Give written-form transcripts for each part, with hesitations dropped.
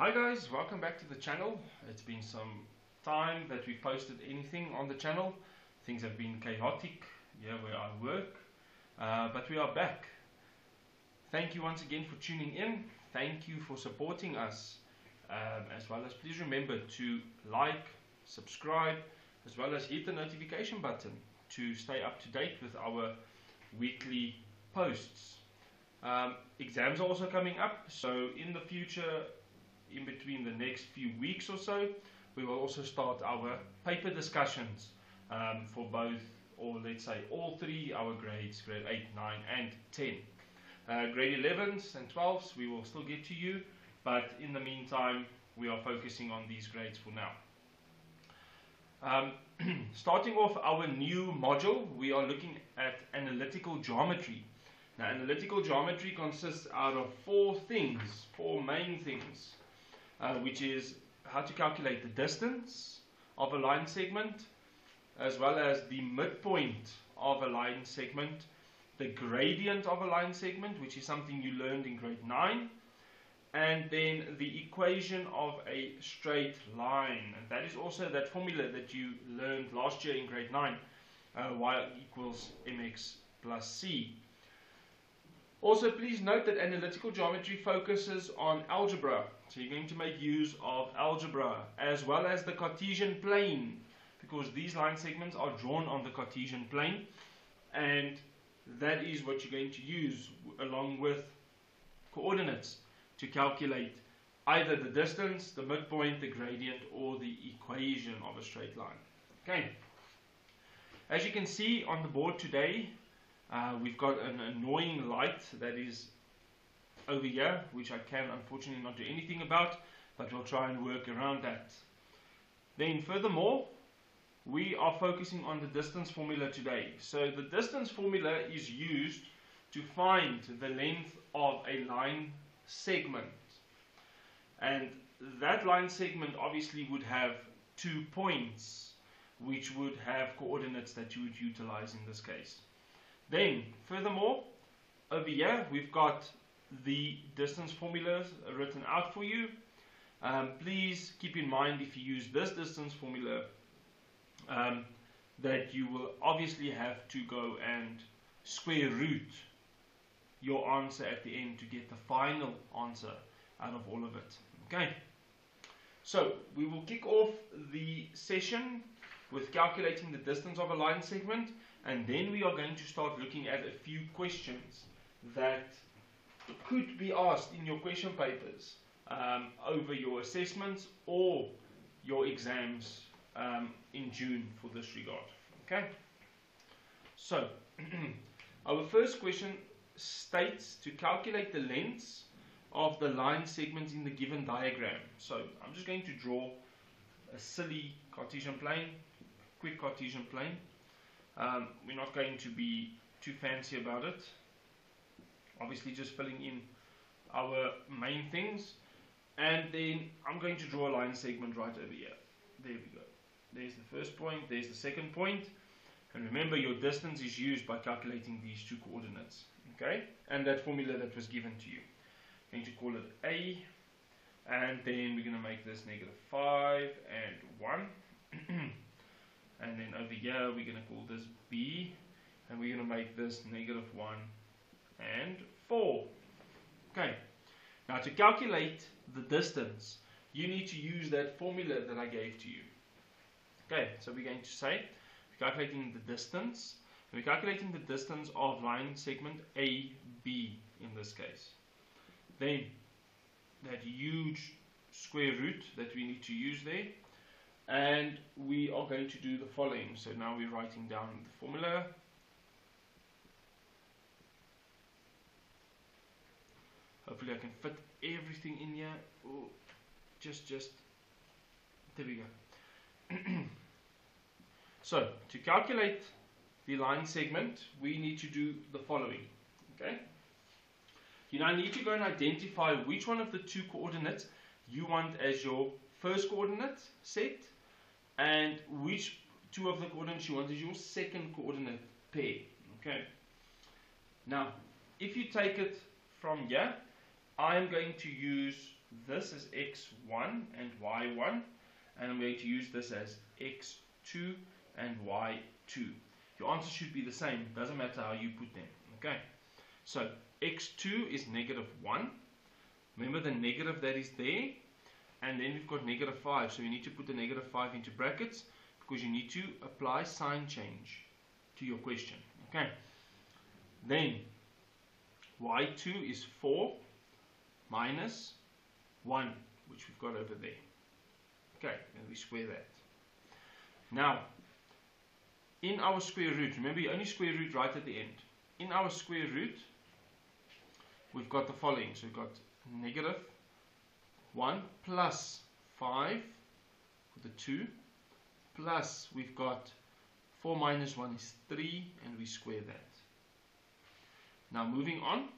Hi guys, welcome back to the channel. It's been some time that we posted anything on the channel. Things have been chaotic here where I work, but we are back. Thank you once again for tuning in. Thank you for supporting us, as well as please remember to like, subscribe, as well as hit the notification button to stay up to date with our weekly posts. Exams are also coming up, so in the future, in between the next few weeks or so, we will also start our paper discussions for both, or let's say all three, our grades, grade 8, 9 and 10. Grade 11s and 12s we will still get to you, but in the meantime we are focusing on these grades for now. Starting off our new module, we are looking at analytical geometry. Now, analytical geometry consists out of four main things, which is how to calculate the distance of a line segment, as well as the midpoint of a line segment, the gradient of a line segment, which is something you learned in grade 9, and then the equation of a straight line. And that is also that formula that you learned last year in grade 9, y equals mx plus c. Also, please note that analytical geometry focuses on algebra. So you're going to make use of algebra as well as the Cartesian plane, because these line segments are drawn on the Cartesian plane, and that is what you're going to use along with coordinates to calculate either the distance, the midpoint, the gradient, or the equation of a straight line. Okay. As you can see on the board today, we've got an annoying light that is over here, which I can unfortunately not do anything about, but we'll try and work around that. Then furthermore, we are focusing on the distance formula today. So the distance formula is used to find the length of a line segment. And that line segment obviously would have 2 points, which would have coordinates that you would utilize in this case. Then, furthermore, over here we've got the distance formulas written out for you. Please keep in mind, if you use this distance formula, that you will obviously have to go and square root your answer at the end to get the final answer out of all of it. Okay, so we will kick off the session with calculating the distance of a line segment, and then we are going to start looking at a few questions that could be asked in your question papers over your assessments or your exams in June for this regard. Okay, so our first question states to calculate the lengths of the line segments in the given diagram. So I'm just going to draw a silly Cartesian plane, quick Cartesian plane. We're not going to be too fancy about it. Obviously just filling in our main things, and then I'm going to draw a line segment right over here. There we go. There's the first point, there's the second point, and remember your distance is used by calculating these two coordinates. Okay, and that formula that was given to you. I'm going to call it A, and then we're going to make this -5 and 1. And then over here we're going to call this B, and we're going to make this -1 and 4. Okay, now to calculate the distance, you need to use that formula that I gave to you. Okay, so we're going to say, we're calculating the distance, and we're calculating the distance of line segment AB in this case. Then that huge square root that we need to use there, and we are going to do the following. So now we're writing down the formula. Hopefully I can fit everything in here. Oh, just there we go. So to calculate the line segment, we need to do the following. Okay, you now need to go and identify which one of the two coordinates you want as your first coordinate set, and which two of the coordinates you want as your second coordinate pair. Okay, now if you take it from here, I am going to use this as x1 and y1, and I'm going to use this as x2 and y2. Your answer should be the same, doesn't matter how you put them. Okay, so x2 is negative 1. Remember the negative that is there, and then we've got negative 5, so you need to put the negative 5 into brackets because you need to apply sign change to your question. Okay, then y2 is 4 minus 1, which we've got over there. Okay, and we square that. Now, in our square root, remember you only square root right at the end. In our square root, we've got the following. So we've got negative 1 plus 5 for the 2, plus we've got 4 minus 1 is 3, and we square that. Now moving on,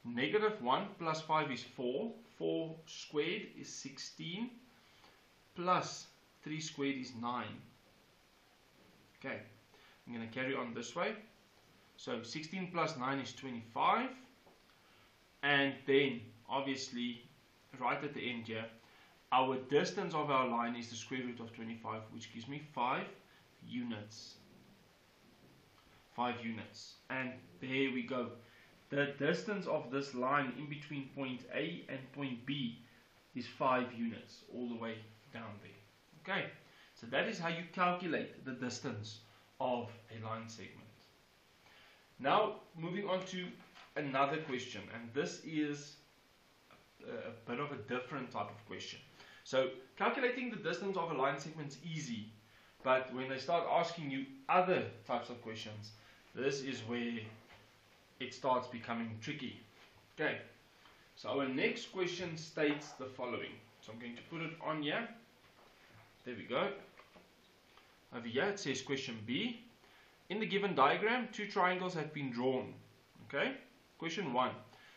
negative 1 plus 5 is 4. 4 squared is 16, plus 3 squared is 9. Okay, I'm going to carry on this way. So 16 plus 9 is 25. And then, obviously, right at the end here, our distance of our line is the square root of 25, which gives me 5 units. 5 units. And there we go. The distance of this line in between point A and point B is 5 units, all the way down there. Okay, so that is how you calculate the distance of a line segment. Now, moving on to another question, and this is a bit of a different type of question. So, calculating the distance of a line segment is easy, but when they start asking you other types of questions, this is where it starts becoming tricky. Okay, so our next question states the following. So I'm going to put it on here. There we go. Over here it says question B. In the given diagram, 2 triangles have been drawn. Okay, question 1.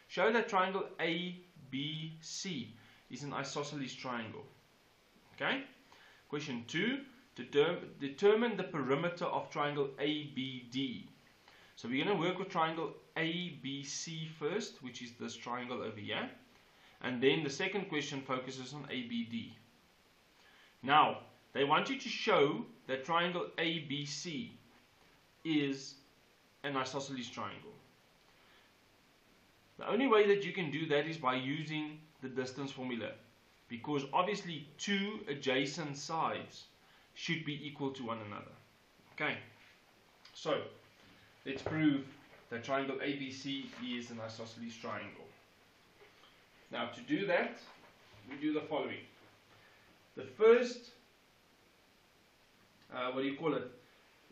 Show that triangle ABC is an isosceles triangle. Okay, question 2. Determine the perimeter of triangle ABD. So we're going to work with triangle ABC first, which is this triangle over here. And then the second question focuses on ABD. Now, they want you to show that triangle ABC is an isosceles triangle. The only way that you can do that is by using the distance formula, because obviously 2 adjacent sides should be equal to one another. Okay, so let's prove that triangle ABC is an isosceles triangle. Now, to do that, we do the following. The first,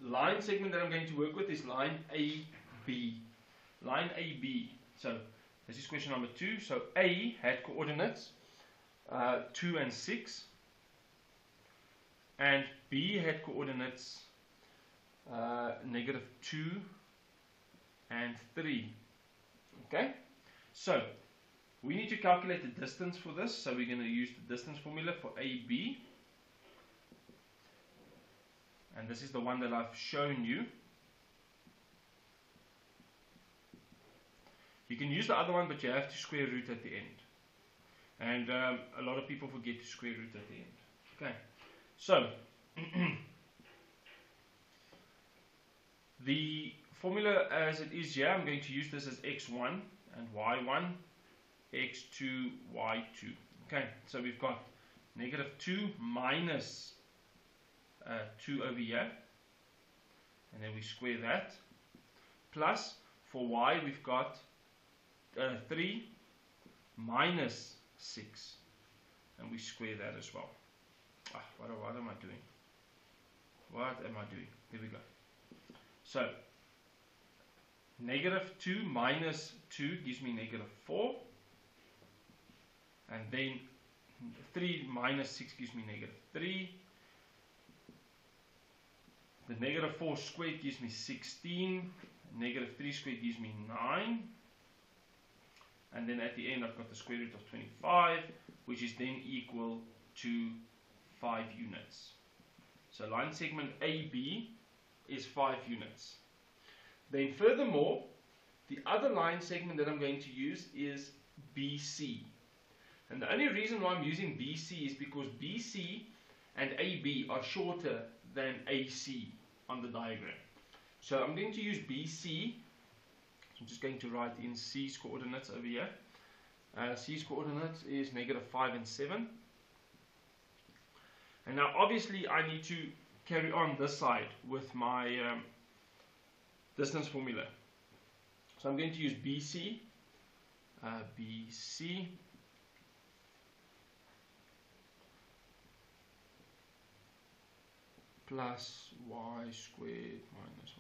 line segment that I'm going to work with is line AB. Line AB. So, this is question number 2. So, A had coordinates 2 and 6. And B had coordinates negative 2 and 3. Okay, so we need to calculate the distance for this, so we're going to use the distance formula for AB, and this is the one that I've shown you. You can use the other one, but you have to square root at the end, and a lot of people forget to square root at the end. Okay, so the formula as it is here, I'm going to use this as x1 and y1, x2, y2. Okay, so we've got negative 2 minus 2 over here, and then we square that, plus for y we've got 3 minus 6, and we square that as well. What am I doing? What am I doing? There we go. So, negative 2 minus 2 gives me negative 4. And then 3 minus 6 gives me negative 3. The negative 4 squared gives me 16. Negative 3 squared gives me 9. And then at the end I've got the square root of 25, which is then equal to 5 units. So line segment AB is 5 units. Then furthermore, the other line segment that I'm going to use is BC. And the only reason why I'm using BC is because BC and AB are shorter than AC on the diagram. So I'm going to use BC. I'm just going to write in C's coordinates over here. C's coordinates is -5 and 7. And now obviously I need to carry on this side with my distance formula. So I'm going to use BC. BC plus y squared minus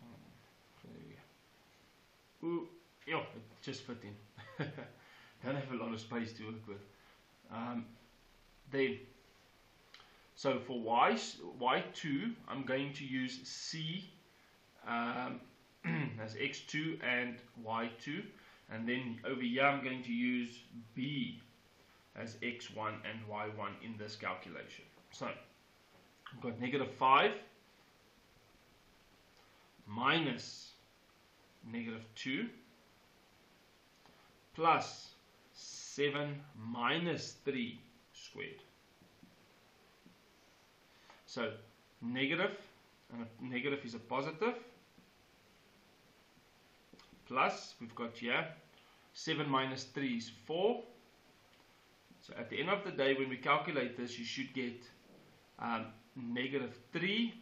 1. Ooh, yeah, it just fit in. Don't have a lot of space to work with. Then, so for y2, I'm going to use C as x2 and y2. And then over here, I'm going to use B as x1 and y1 in this calculation. So, I've got -5 minus -2 plus 7 minus 3 squared. So, negative, and a negative is a positive, plus, we've got here, 7 minus 3 is 4. So at the end of the day, when we calculate this, you should get -3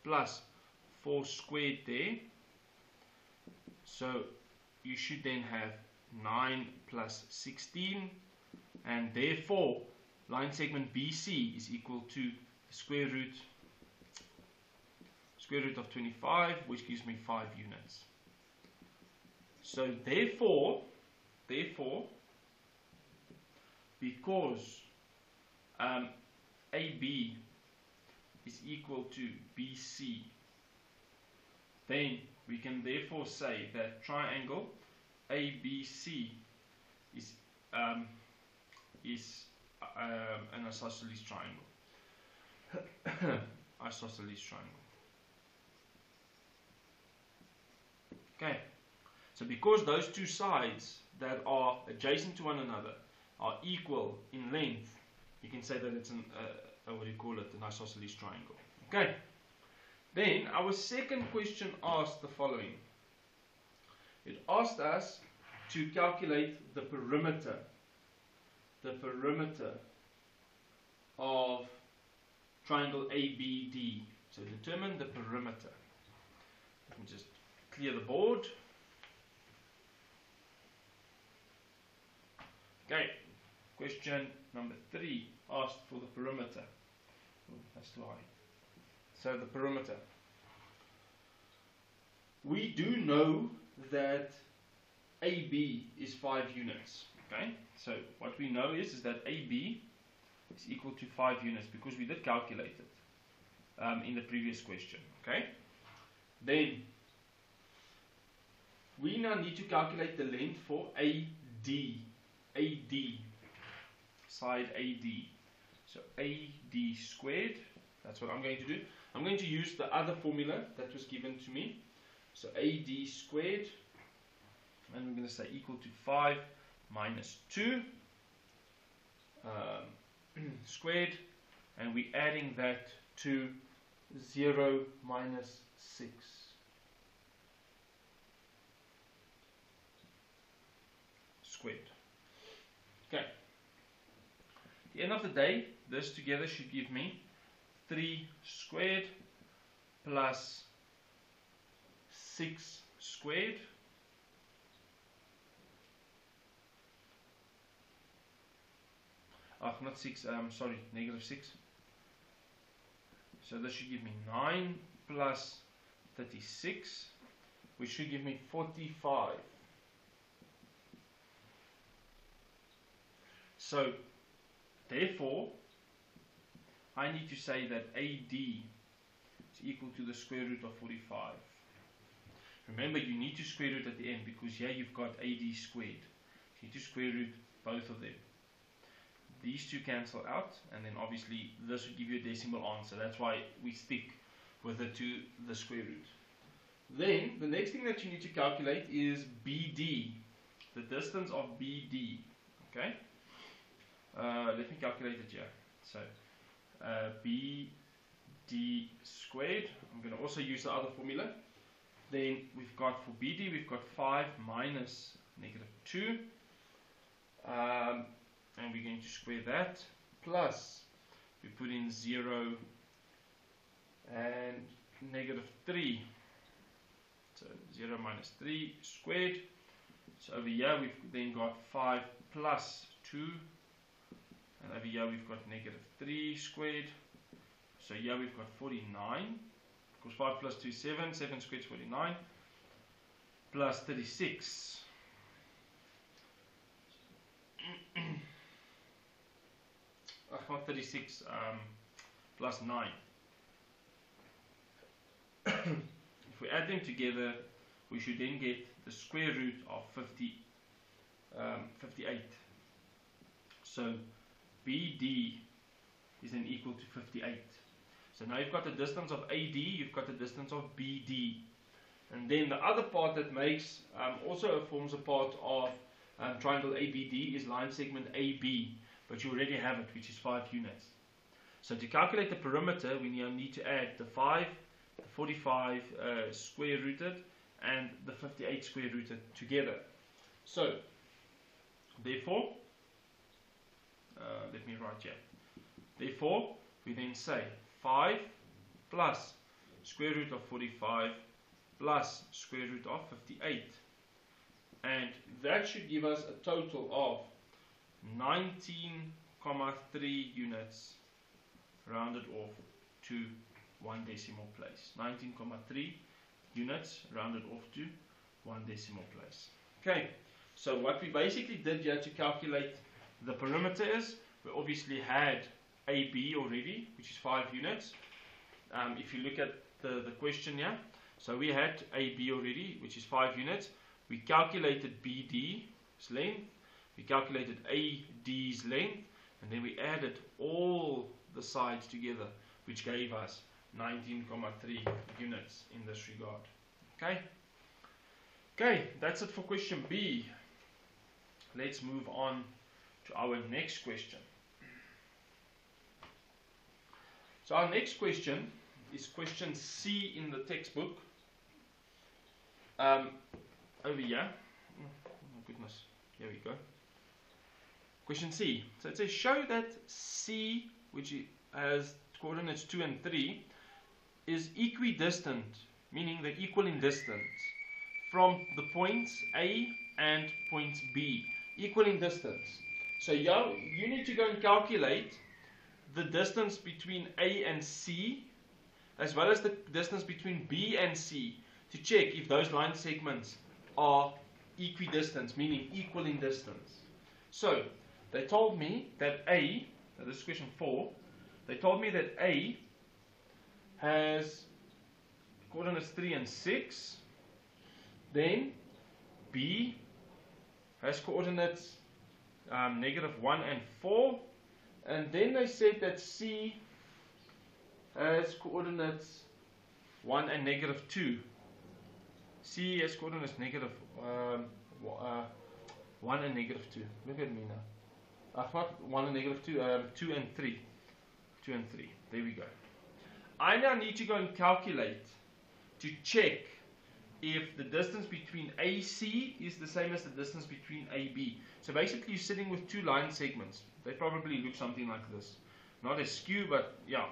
plus 4 squared there. So you should then have 9 plus 16. And therefore, line segment BC is equal to the square root of 25, which gives me 5 units. So therefore, because AB is equal to BC, then we can therefore say that triangle ABC is an isosceles triangle. Isosceles triangle. Okay. So because those two sides that are adjacent to one another are equal in length, you can say that it's an isosceles triangle. Okay. Then our second question asked the following. It asked us to calculate the perimeter of triangle ABD. So determine the perimeter. Let me just clear the board. Okay, question number 3 asked for the perimeter. Oh, that's too high. So the perimeter. We do know that AB is 5 units. Okay, so what we know is that AB is equal to 5 units because we did calculate it in the previous question. Okay, then we now need to calculate the length for AD. Side AD. So AD squared, that's what I'm going to do. I'm going to use the other formula that was given to me. So AD squared, and we're going to say equal to 5 minus 2 squared, and we're adding that to 0 minus 6. Squared. Okay. At the end of the day, this together should give me 3 squared plus 6 squared. Oh, not 6, sorry, negative 6. So this should give me 9 plus 36, which should give me 45. So, therefore, I need to say that AD is equal to the square root of 45. Remember, you need to square root at the end because here you've got AD squared. You need to square root both of them. These two cancel out, and then obviously this will give you a decimal answer. That's why we stick with it to the square root. Then, the next thing that you need to calculate is BD, the distance of BD. Okay, let me calculate it here. So BD squared, I'm going to also use the other formula. Then we've got for BD, we've got 5 minus negative 2. And we're going to square that, plus we put in 0 and negative 3. So 0 minus 3 squared. So over here we've then got 5 plus 2. And over here we've got negative 3 squared. So here we've got 49. Because 5 plus 2 is 7. 7 squared is 49. Plus 36. Not 36, plus 9. If we add them together, we should then get the square root of 58. So BD is then equal to 58. So now you've got the distance of AD, you've got the distance of BD. And then the other part that makes, also forms a part of triangle ABD is line segment AB. But you already have it, which is 5 units. So to calculate the perimeter, we now need to add the 5, the 45 square rooted, and the 58 square rooted together. So, therefore, let me write here. Therefore, we then say 5 plus square root of 45 plus square root of 58. And that should give us a total of 19,3 units rounded off to 1 decimal place. 19,3 units rounded off to 1 decimal place. Okay, so what we basically did here to calculate the perimeter is, we obviously had AB already, which is 5 units. If you look at the question here, so we had AB already, which is 5 units. We calculated BD's length. We calculated AD's length, and then we added all the sides together, which gave us 19,3 units in this regard. Okay? Okay, that's it for question B. Let's move on to our next question. So our next question is question C in the textbook. Over here. Oh my goodness. Here we go. Question C. So it says, show that C, which has coordinates 2 and 3, is equidistant, meaning they're equal in distance, from the points A and points B. Equal in distance. So you need to go and calculate the distance between A and C, as well as the distance between B and C, to check if those line segments are equidistant, meaning equal in distance. So, they told me that A, this is question 4, they told me that A has coordinates 3 and 6, then B has coordinates negative 1 and 4, and then they said that C has coordinates 1 and negative 2. C has coordinates negative 1 and negative 2. Look at me now. Not 1 and negative 2, 2 and 3. 2 and 3. There we go. I now need to go and calculate to check if the distance between AC is the same as the distance between AB. So basically you're sitting with two line segments. They probably look something like this. Not as skew, but yeah.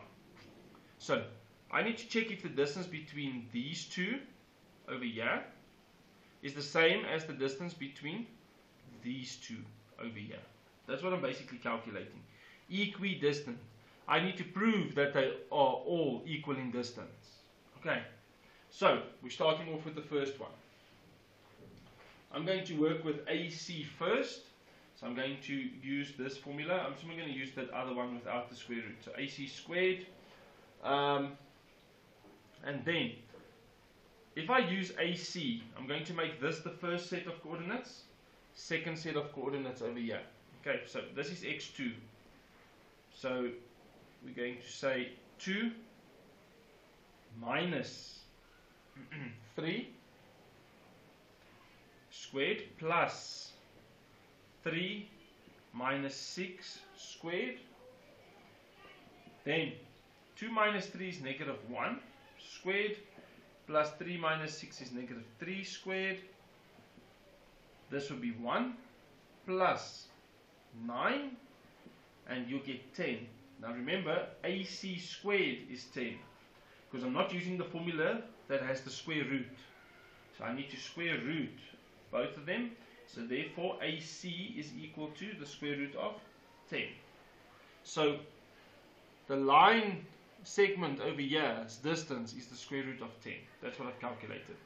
So I need to check if the distance between these two over here is the same as the distance between these two over here. That's what I'm basically calculating. Equidistant. I need to prove that they are all equal in distance. Okay. So, we're starting off with the first one. I'm going to work with AC first. So I'm going to use this formula. I'm simply going to use that other one without the square root. So AC squared. And then, if I use AC, I'm going to make this the first set of coordinates. Second set of coordinates over here. Okay, so this is x2. So we're going to say 2 minus 3 squared plus 3 minus 6 squared. Then 2 minus 3 is negative 1 squared, plus 3 minus 6 is negative 3 squared. This will be 1 plus 9, and you'll get 10. Now remember, AC squared is 10, because I'm not using the formula that has the square root. So I need to square root both of them. So therefore AC is equal to the square root of 10. So the line segment over here's distance is the square root of 10. That's what I've calculated.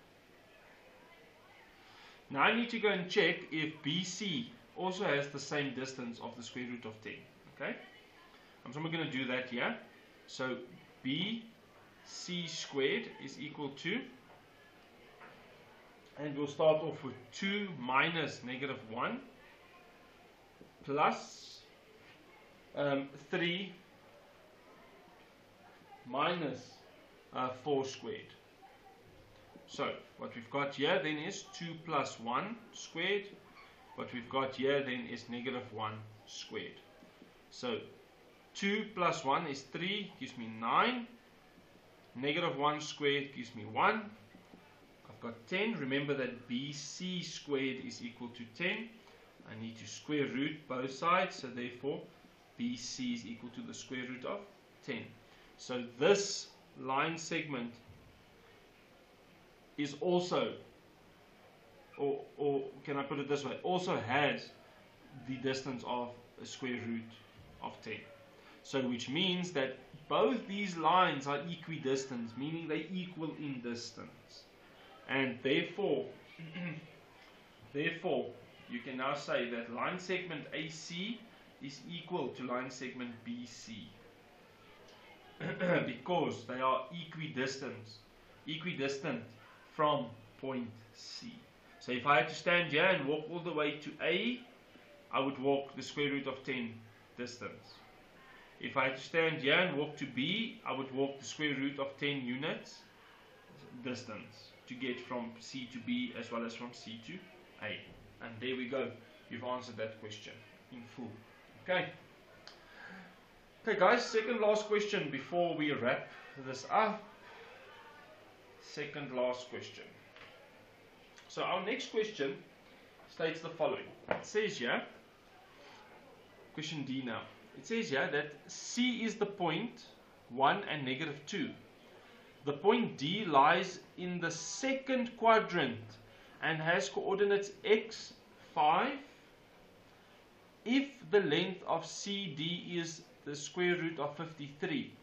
Now I need to go and check if BC also has the same distance of the square root of 10. Okay? So we're going to do that here. So BC squared is equal to, and we'll start off with 2 minus negative 1 plus 3 minus 4 squared. So what we've got here then is 2 plus 1 squared. What we've got here then is negative 1 squared. So 2 plus 1 is 3, gives me 9. Negative 1 squared gives me 1. I've got 10. Remember that BC squared is equal to 10. I need to square root both sides, so therefore BC is equal to the square root of 10. So this line segment is also, or can I put it this way, also has the distance of a square root of 10. So which means that both these lines are equidistant, meaning they equal in distance. And therefore, you can now say that line segment AC is equal to line segment BC. Because they are equidistant from point C. So if I had to stand here and walk all the way to A, I would walk the square root of 10 distance. If I had to stand here and walk to B, I would walk the square root of 10 units distance to get from C to B as well as from C to A. And there we go. You've answered that question in full. Okay. Okay guys, second last question before we wrap this up. Second last question. So our next question states the following. It says here, question D now. It says here that C is the point 1 and negative 2. The point D lies in the second quadrant and has coordinates x, 5. If the length of CD is the square root of 53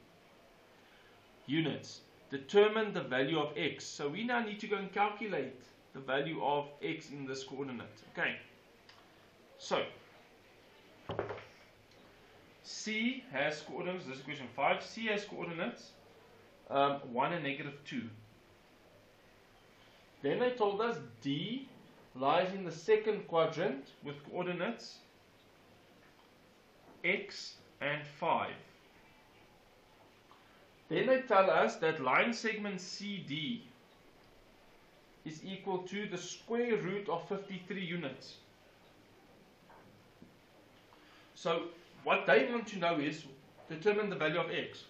units, determine the value of x. So we now need to go and calculate the value of x in this coordinate. Okay, so C has coordinates, this is question 5, C has coordinates 1 and negative 2. Then they told us D lies in the second quadrant with coordinates x and 5. Then they tell us that line segment CD is equal to the square root of 53 units. So what they want to know is determine the value of x.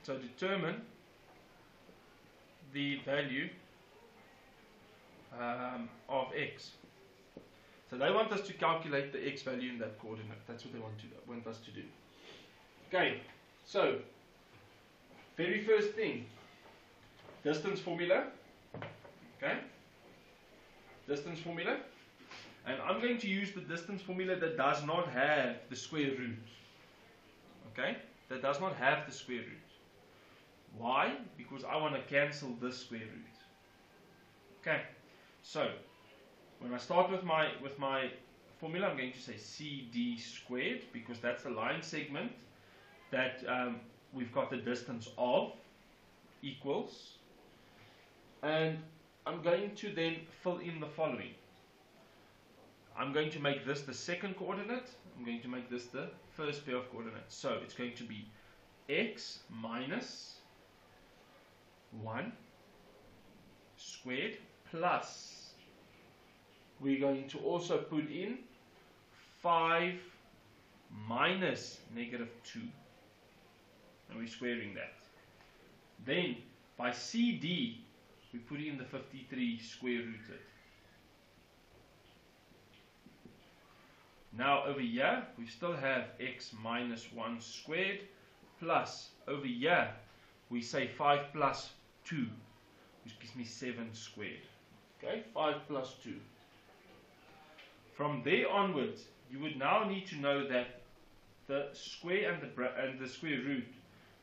So determine the value of x. So they want us to calculate the x value in that coordinate. That's what they want us to do. Okay, so very first thing, distance formula. Okay, distance formula. And I'm going to use the distance formula that does not have the square root. Okay, that does not have the square root. Why? Because I want to cancel this square root. Okay, so when I start with my formula, I'm going to say CD squared, because that's the line segment that we've got the distance of, equals, and I'm going to then fill in the following. I'm going to make this the second coordinate, I'm going to make this the first pair of coordinates. So it's going to be x minus 1 squared plus we're going to also put in 5 minus negative 2. And we're squaring that. Then, by CD, we put in the 53 square rooted. Now over here, we still have x minus 1 squared, plus over here, we say 5 plus 2, which gives me 7 squared. Okay, 5 plus 2. From there onwards, you would now need to know that the square and the square root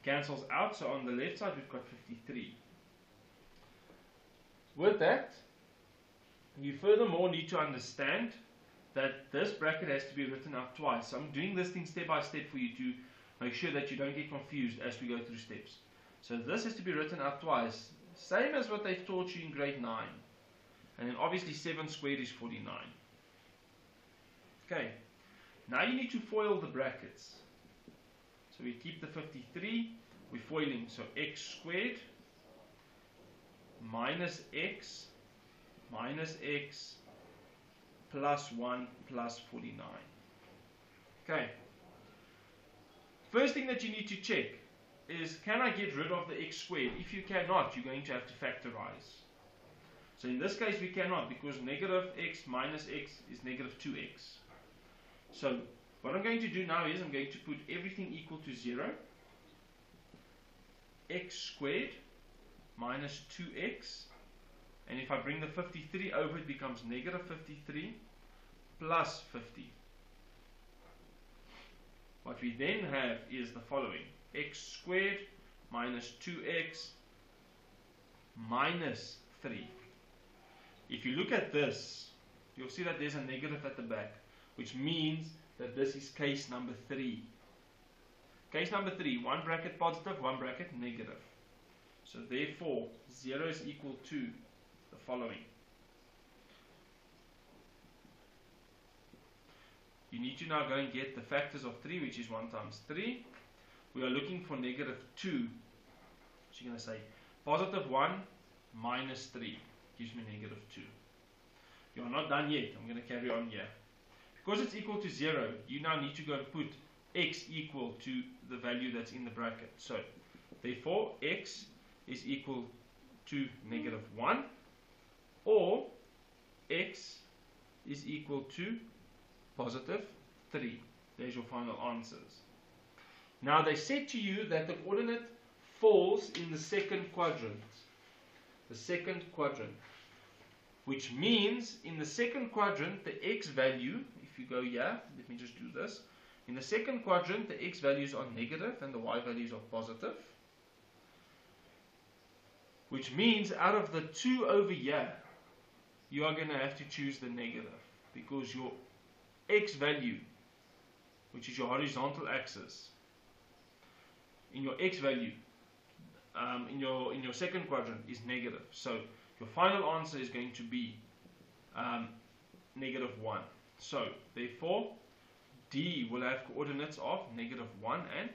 cancels out, so on the left side we've got 53. With that, you furthermore need to understand that this bracket has to be written out twice. So I'm doing this thing step by step for you to make sure that you don't get confused as we go through steps. So this has to be written out twice, same as what they've taught you in grade 9. And then obviously 7 squared is 49. Okay, now you need to FOIL the brackets. So we keep the 53, we're FOILing, so x squared minus x plus 1 plus 49. Okay, first thing that you need to check is, can I get rid of the x squared? If you cannot, you're going to have to factorize. So in this case we cannot, because negative x minus x is negative 2x. So what I'm going to do now is I'm going to put everything equal to 0. X squared minus 2x, and if I bring the 53 over, it becomes negative 53 plus 50. What we then have is the following: x squared minus 2x minus 3. If you look at this, you'll see that there's a negative at the back, which means that this is case number 3. Case number 3, one bracket positive, one bracket negative. So therefore, 0 is equal to the following. You need to now go and get the factors of 3, which is 1 times 3. We are looking for negative 2. So you're going to say positive 1 minus 3 gives me negative 2. You are not done yet. I'm going to carry on here. Because it's equal to 0, you now need to go and put x equal to the value that's in the bracket. So, therefore, x is equal to negative 1, or x is equal to positive 3. There's your final answers. Now, they said to you that the coordinate falls in the second quadrant. The second quadrant. Which means, in the second quadrant, the x value, if you go here, let me just do this. In the second quadrant, the x values are negative and the y values are positive. Which means, out of the 2 over here, you are going to have to choose the negative. Because your x value, which is your horizontal axis, in your x value, in your second quadrant is negative. So, your final answer is going to be negative 1. So, therefore, D will have coordinates of negative 1 and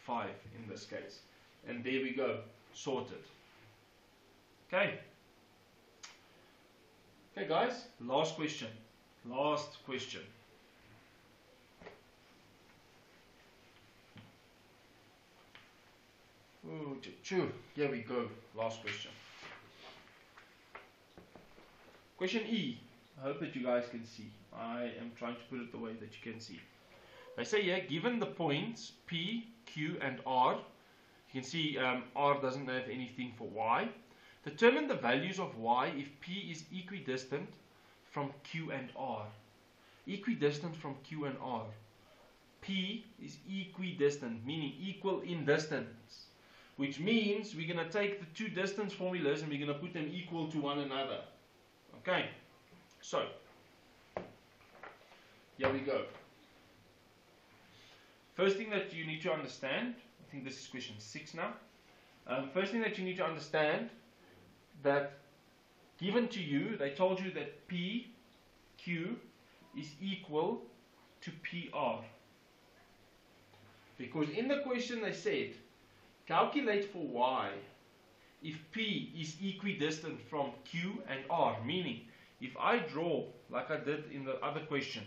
5 in this case. And there we go, sorted. Okay. Okay guys, last question. Last question. Ooh, here we go, last question. Question E. I hope that you guys can see. I am trying to put it the way that you can see. They say here, given the points P, Q and R, you can see R doesn't have anything for Y. Determine the values of Y if P is equidistant from Q and R. Equidistant from Q and R. P is equidistant, meaning equal in distance. Which means we're going to take the two distance formulas and we're going to put them equal to one another. Okay, so here we go. First thing that you need to understand, I think this is question 6 now. First thing that you need to understand, that given to you, they told you that PQ is equal to PR. Because in the question they said, calculate for Y if P is equidistant from Q and R, meaning if I draw, like I did in the other question,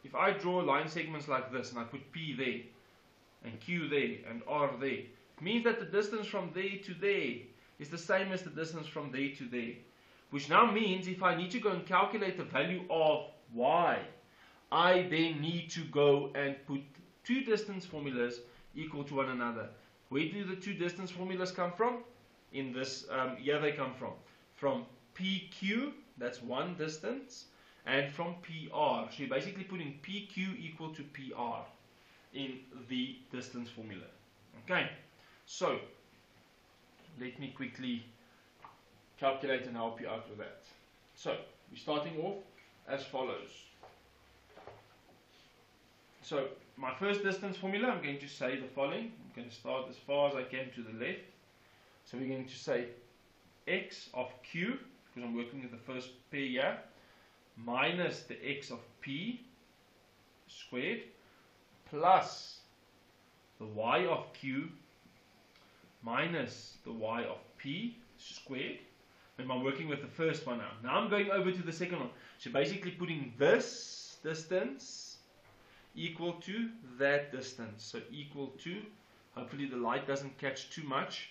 if I draw line segments like this, and I put P there, and Q there, and R there, it means that the distance from there to there is the same as the distance from there to there. Which now means if I need to go and calculate the value of y, I then need to go and put two distance formulas equal to one another. Where do the two distance formulas come from? In this, here they come from. From PQ, that's one distance, and from PR. So you're basically putting PQ equal to PR in the distance formula. Okay, so let me quickly calculate and help you out with that. So we're starting off as follows. So my first distance formula, I'm going to say the following. I'm going to start as far as I can to the left. So we're going to say x of q, because I'm working with the first pair here, minus the x of p squared, plus the y of q minus the y of p squared. And I'm working with the first one now. Now I'm going over to the second one. So basically putting this distance equal to that distance. So equal to, hopefully the light doesn't catch too much,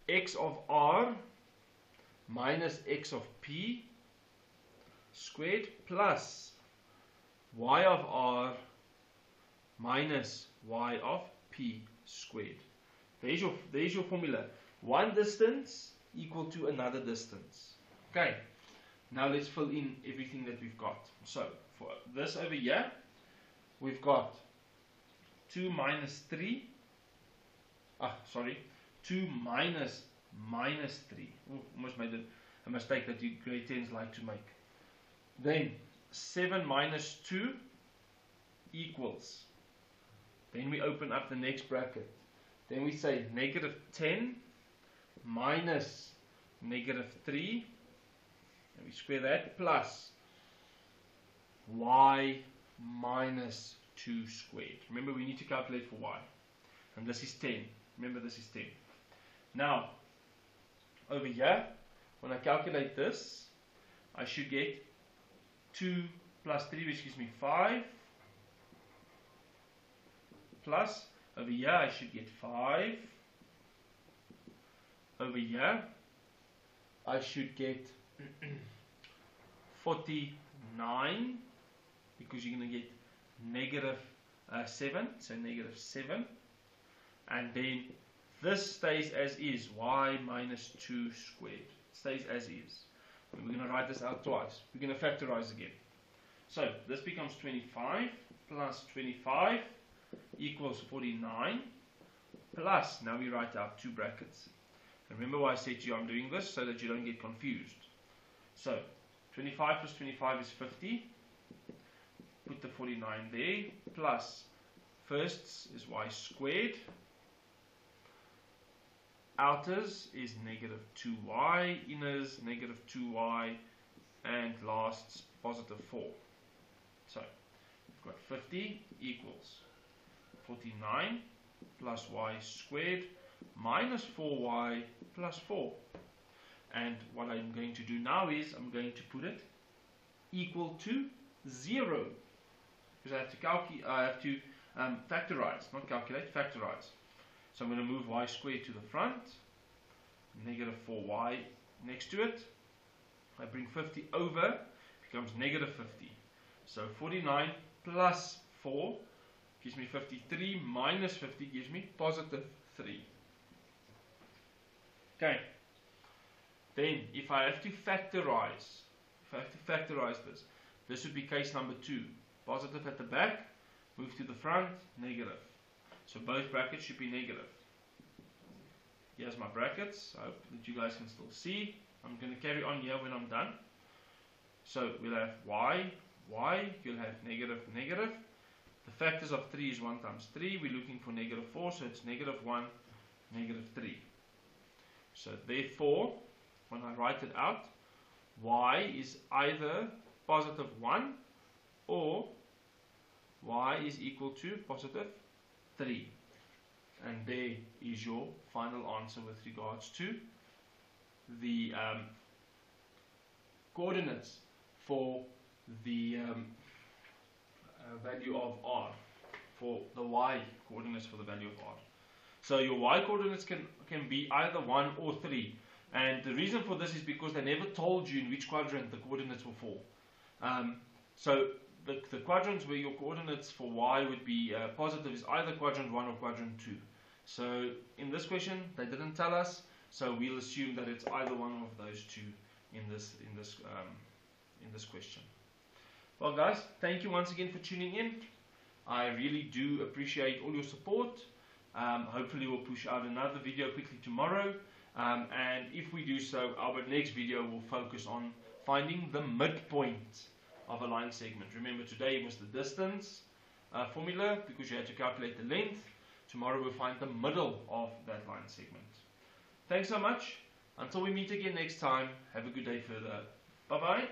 x of r minus x of p squared plus y of r minus y of p squared. There's your formula. One distance equal to another distance. Okay, now let's fill in everything that we've got. So for this over here, we've got 2 minus 3. 2 minus minus 3. Ooh, almost made a mistake that you grade 10s like to make. Then 7 minus 2 equals. Then we open up the next bracket. Then we say negative 10 minus negative 3, and we square that, plus y minus 2 squared. Remember, we need to calculate for y. And this is 10. Remember, this is 10. Now, over here, when I calculate this, I should get 2 plus 3, which gives me 5. Plus, over here, I should get 5. Over here, I should get 49, because you're going to get negative 7, so negative 7. And then this stays as is, y minus 2 squared. It stays as is. And we're going to write this out twice. We're going to factorize again. So this becomes 25 plus 25 equals 49 plus, now we write out two brackets. And remember why I said to you I'm doing this, so that you don't get confused. So 25 plus 25 is 50. Put the 49 there, plus firsts is y squared. Outers is negative 2y, inners negative 2y, and lasts positive 4. So we've got 50 equals 49 plus y squared minus 4y plus 4. And what I'm going to do now is I'm going to put it equal to 0, because I have to factorize, not calculate, factorize. So I'm going to move y squared to the front, negative 4y next to it. I bring 50 over, becomes negative 50. So 49 plus 4 gives me 53, minus 50 gives me positive 3. Okay. Then if I have to factorize, this would be case number 2. Positive at the back, move to the front, negative. So both brackets should be negative. Here's my brackets. I hope that you guys can still see. I'm going to carry on here when I'm done. So we'll have y, you'll have negative, negative. The factors of 3 is 1 times 3. We're looking for negative 4, so it's negative 1, negative 3. So therefore, when I write it out, y is either positive 1 or y is equal to positive 3. And there is your final answer with regards to the coordinates for the value of r, for the y coordinates for the value of r. So your y coordinates can be either 1 or 3, and the reason for this is because they never told you in which quadrant the coordinates will fall. So the quadrants where your coordinates for y would be positive is either quadrant 1 or quadrant 2. So in this question they didn't tell us, so we'll assume that it's either one of those two in this question. Well guys, thank you once again for tuning in. I really do appreciate all your support. Hopefully we'll push out another video quickly tomorrow, and if we do so, our next video will focus on finding the midpoint of a line segment. Remember, today was the distance formula because you had to calculate the length. Tomorrow we'll find the middle of that line segment. Thanks so much. Until we meet again next time, have a good day further. Bye bye.